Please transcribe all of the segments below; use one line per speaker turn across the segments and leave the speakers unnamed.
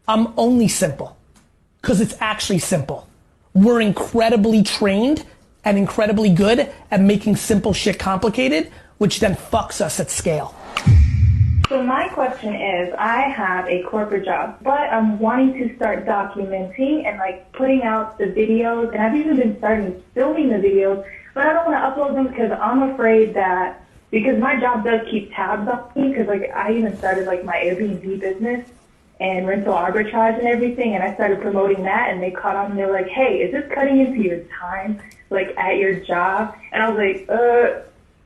I'm only simple because it's actually simple. We're incredibly trained and incredibly good at making simple shit complicated, which then fucks us at scale.
So my question is, I have a corporate job, but I'm wanting to start documenting and like putting out the videos, and I've even been starting filming the videos, but I don't want to upload them because I'm afraid that, because my job does keep tabs on me, because like I even started like my Airbnb business and rental arbitrage and everything, and I started promoting that, and they caught on and they're like, hey, is this cutting into your time, like at your job? And I was like,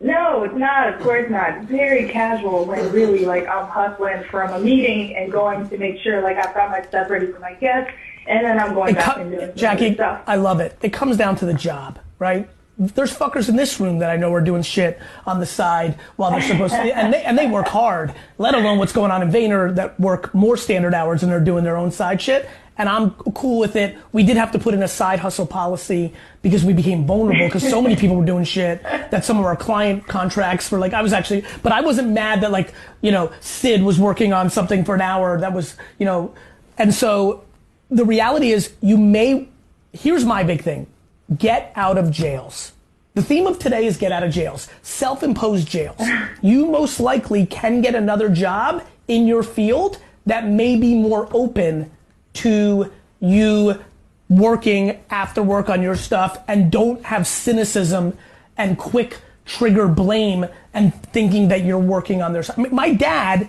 no, it's not. Of course not. It's very casual when really, like, I'm hustling from a meeting and going to make sure, like, I've got my stuff ready for my guests, and then I'm going back and doing
Jackie,
stuff.
I love it. It comes down to the job, right? There's fuckers in this room that I know are doing shit on the side while they're supposed to, and they work hard, let alone what's going on in Vayner that work more standard hours and they're doing their own side shit. And I'm cool with it. We did have to put in a side hustle policy because we became vulnerable because so many people were doing shit that some of our client contracts were like, but I wasn't mad that, like, you know, Sid was working on something for an hour that was, you know, and so the reality is here's my big thing, get out of jails. The theme of today is get out of jails, self-imposed jails. You most likely can get another job in your field that may be more open to you working after work on your stuff and don't have cynicism and quick trigger blame and thinking that you're working on their side. I mean, my dad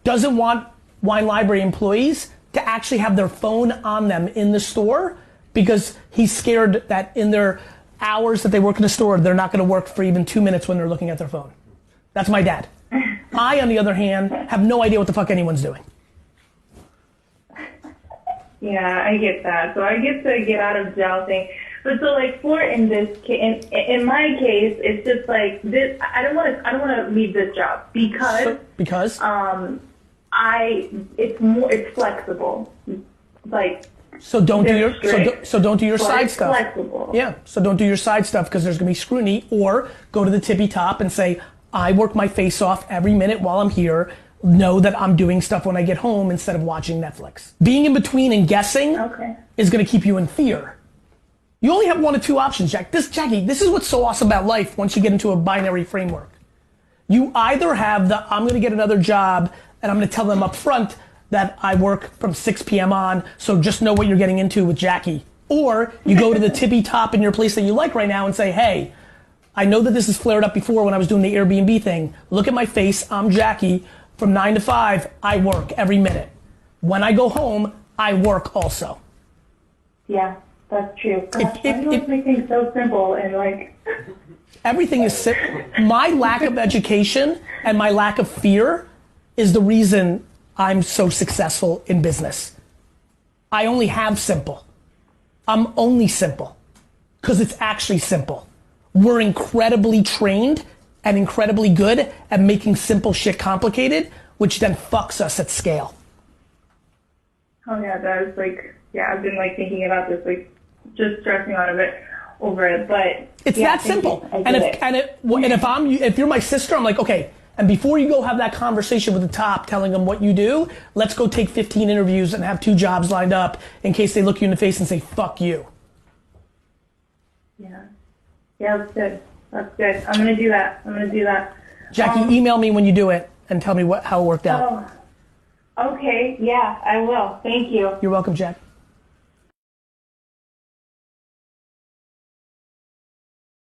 doesn't want Wine Library employees to actually have their phone on them in the store because he's scared that in their hours that they work in the store, they're not gonna work for even 2 minutes when they're looking at their phone. That's my dad. I, on the other hand, have no idea what the fuck anyone's doing.
Yeah, I get that. So I get the get out of jail thing. But so like in this case, in my case, it's just like this. I don't want to leave this job because it's flexible. Like
so don't do your side stuff.
Flexible.
Yeah. So don't do your side stuff because there's gonna be scrutiny. Or go to the tippy top and say, I work my face off every minute while I'm here. Know that I'm doing stuff when I get home instead of watching Netflix. Being in between and guessing is gonna keep you in fear. You only have one of two options, Jackie, this is what's so awesome about life once you get into a binary framework. You either have I'm gonna get another job and I'm gonna tell them up front that I work from 6 p.m. on, so just know what you're getting into with Jackie. Or you go to the tippy top in your place that you like right now and say, hey, I know that this has flared up before when I was doing the Airbnb thing. Look at my face, I'm Jackie. From 9 to 5, I work every minute. When I go home, I work also.
Yeah, that's true. Gosh, why do you make things so simple and like...
Everything is simple. My lack of education and my lack of fear is the reason I'm so successful in business. I only have simple. I'm only simple because it's actually simple. We're incredibly trained and incredibly good at making simple shit complicated, which then fucks us at scale.
Oh yeah, that is like, yeah, I've been like thinking about this, like just stressing out of it over it, but
it's that simple. If you're my sister, I'm like, okay, and before you go have that conversation with the top telling them what you do, let's go take 15 interviews and have 2 jobs lined up in case they look you in the face and say, fuck you.
Yeah, that's good. That's good. I'm gonna do that.
Jackie, email me when you do it and tell me how it worked out.
Oh, okay. Yeah, I will. Thank you.
You're welcome, Jack.